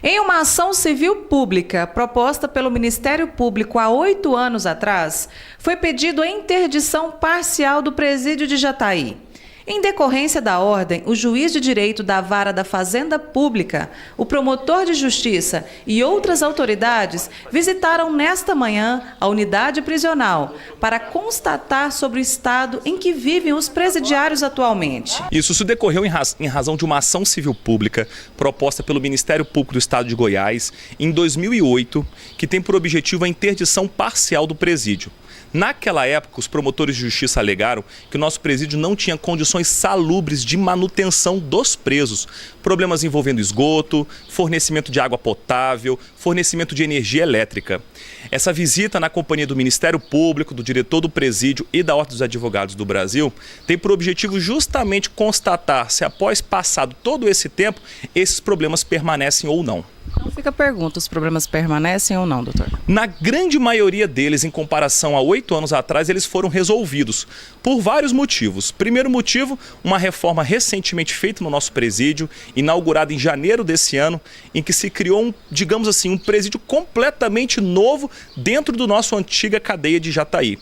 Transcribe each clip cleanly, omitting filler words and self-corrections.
Em uma ação civil pública proposta pelo Ministério Público há 8 anos atrás, foi pedido a interdição parcial do presídio de Jataí. Em decorrência da ordem, o juiz de direito da Vara da Fazenda Pública, o promotor de justiça e outras autoridades visitaram nesta manhã a unidade prisional para constatar sobre o estado em que vivem os presidiários atualmente. Isso se decorreu em razão de uma ação civil pública proposta pelo Ministério Público do Estado de Goiás em 2008, que tem por objetivo a interdição parcial do presídio. Naquela época, os promotores de justiça alegaram que o nosso presídio não tinha condições salubres de manutenção dos presos. Problemas envolvendo esgoto, fornecimento de água potável, fornecimento de energia elétrica. Essa visita na companhia do Ministério Público, do diretor do presídio e da Ordem dos Advogados do Brasil tem por objetivo justamente constatar se após passado todo esse tempo, esses problemas permanecem ou não. Então fica a pergunta, os problemas permanecem ou não, doutor? Na grande maioria deles, em comparação a 8 anos atrás, eles foram resolvidos por vários motivos. Primeiro motivo, uma reforma recentemente feita no nosso presídio, inaugurada em janeiro desse ano, em que se criou, digamos assim, um presídio completamente novo dentro do nosso antiga cadeia de Jataí.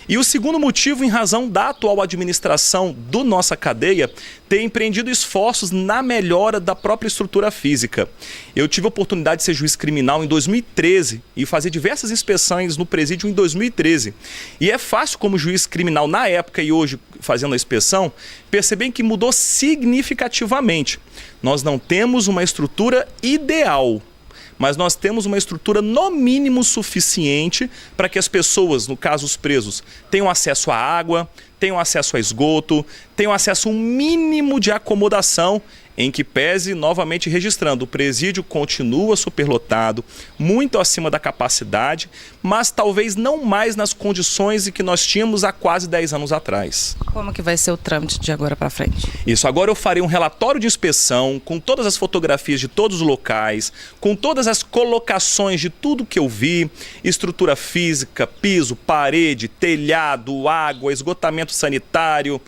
E o segundo motivo, em razão da atual administração do nossa cadeia, ter empreendido esforços na melhora da própria estrutura física. Eu tive a oportunidade de ser juiz criminal em 2013 e fazer diversas inspeções no presídio em 2013. E é fácil, como juiz criminal na época e hoje fazendo a inspeção, perceber que mudou significativamente. Nós não temos uma estrutura ideal, mas nós temos uma estrutura no mínimo suficiente para que as pessoas, no caso os presos, tenham acesso à água, tenham acesso a esgoto, tenham acesso a um mínimo de acomodação, em que pese, novamente registrando, o presídio continua superlotado, muito acima da capacidade, mas talvez não mais nas condições em que nós tínhamos há quase 10 anos atrás. Como que vai ser o trâmite de agora para frente? Isso, agora eu farei um relatório de inspeção com todas as fotografias de todos os locais, com todas as colocações de tudo que eu vi, estrutura física, piso, parede, telhado, água, esgotamento sanitário.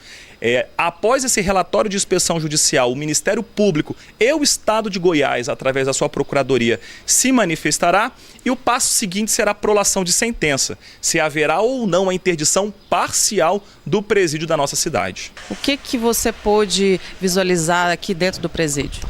Após esse relatório de inspeção judicial, o Ministério Público e o Estado de Goiás, através da sua Procuradoria, se manifestará e o passo seguinte será a prolação de sentença, se haverá ou não a interdição parcial do presídio da nossa cidade. O que você pôde visualizar aqui dentro do presídio?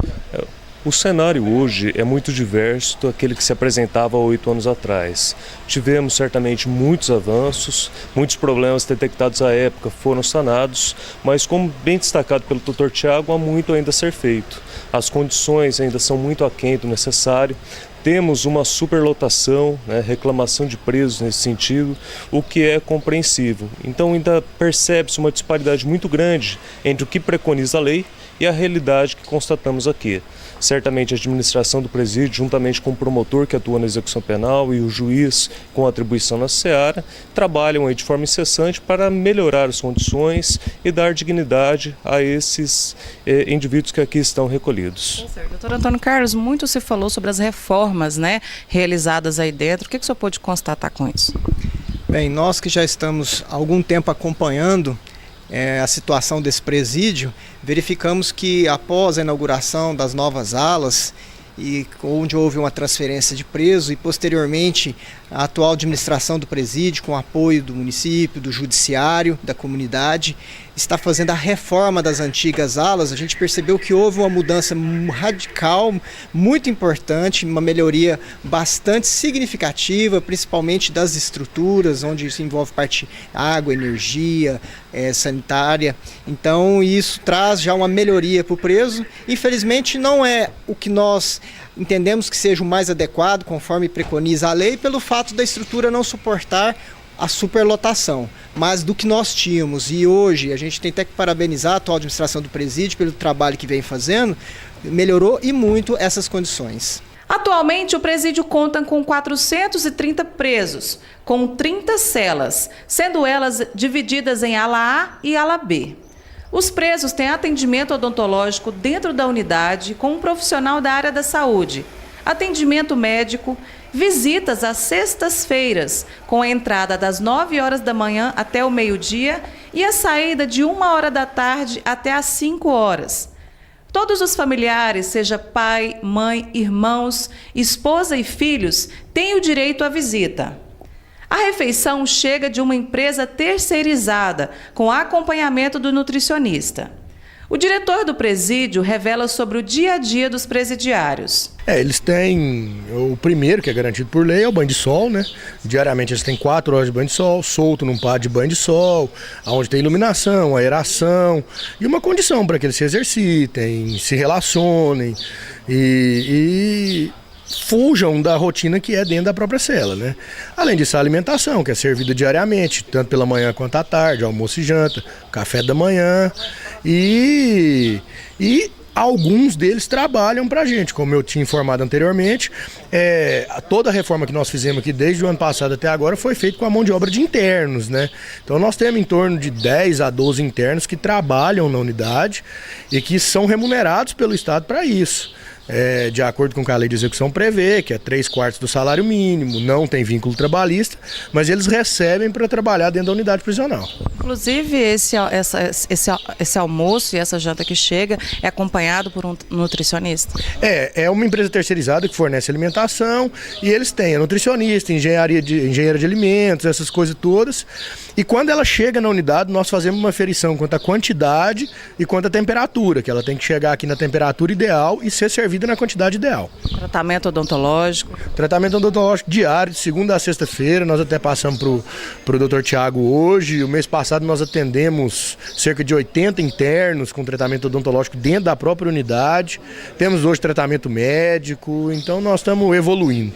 O cenário hoje é muito diverso daquele que se apresentava há 8 anos atrás. Tivemos certamente muitos avanços, muitos problemas detectados à época foram sanados, mas como bem destacado pelo Dr. Tiago, há muito ainda a ser feito. As condições ainda são muito aquém do necessário. Temos uma superlotação, reclamação de presos nesse sentido, o que é compreensível. Então ainda percebe-se uma disparidade muito grande entre o que preconiza a lei e a realidade que constatamos aqui. Certamente a administração do presídio, juntamente com o promotor que atua na execução penal e o juiz com atribuição na seara, trabalham aí de forma incessante para melhorar as condições e dar dignidade a esses indivíduos que aqui estão recolhidos. Doutor Antônio Carlos, muito se falou sobre as reformas realizadas aí dentro. O que o senhor pôde constatar com isso? Bem, nós que já estamos há algum tempo acompanhando a situação desse presídio, verificamos que após a inauguração das novas alas, e onde houve uma transferência de preso e posteriormente a atual administração do presídio, com apoio do município, do judiciário, da comunidade, está fazendo a reforma das antigas alas. A gente percebeu que houve uma mudança radical, muito importante, uma melhoria bastante significativa, principalmente das estruturas, onde isso envolve parte água, energia, sanitária. Então isso traz já uma melhoria para o preso. Infelizmente não é o que nós entendemos que seja o mais adequado, conforme preconiza a lei, pelo fato da estrutura não suportar a superlotação, mas do que nós tínhamos, e hoje a gente tem até que parabenizar a atual administração do presídio pelo trabalho que vem fazendo, melhorou e muito essas condições. Atualmente, o presídio conta com 430 presos, com 30 celas, sendo elas divididas em ala A e ala B. Os presos têm atendimento odontológico dentro da unidade com um profissional da área da saúde, atendimento médico, visitas às sextas-feiras, com a entrada das 9 horas da manhã até o meio-dia e a saída de 1 hora da tarde até às 5 horas. Todos os familiares, seja pai, mãe, irmãos, esposa e filhos, têm o direito à visita. A refeição chega de uma empresa terceirizada, com acompanhamento do nutricionista. O diretor do presídio revela sobre o dia a dia dos presidiários. Eles têm o primeiro, que é garantido por lei, é o banho de sol, né? Diariamente eles têm 4 horas de banho de sol, solto num pátio de banho de sol, onde tem iluminação, aeração e uma condição para que eles se exercitem, se relacionem e fujam da rotina que é dentro da própria cela, né? Além disso, a alimentação, que é servida diariamente, tanto pela manhã quanto à tarde, almoço e janta, café da manhã e alguns deles trabalham pra gente, como eu tinha informado anteriormente. Toda a reforma que nós fizemos aqui desde o ano passado até agora foi feita com a mão de obra de internos, né? Então nós temos em torno de 10 a 12 internos que trabalham na unidade e que são remunerados pelo Estado para isso. De acordo com o que a lei de execução prevê, que é 3/4 do salário mínimo, não tem vínculo trabalhista, mas eles recebem para trabalhar dentro da unidade prisional. Inclusive, esse almoço e essa janta que chega é acompanhado por um nutricionista? É uma empresa terceirizada que fornece alimentação e eles têm a nutricionista, engenheira de alimentos, essas coisas todas. E quando ela chega na unidade, nós fazemos uma aferição quanto à quantidade e quanto à temperatura, que ela tem que chegar aqui na temperatura ideal e ser servida na quantidade ideal. Tratamento odontológico? Tratamento odontológico diário, de segunda a sexta-feira. Nós até passamos para o Dr. Tiago hoje. O mês passado nós atendemos cerca de 80 internos com tratamento odontológico dentro da própria unidade. Temos hoje tratamento médico, então nós estamos evoluindo.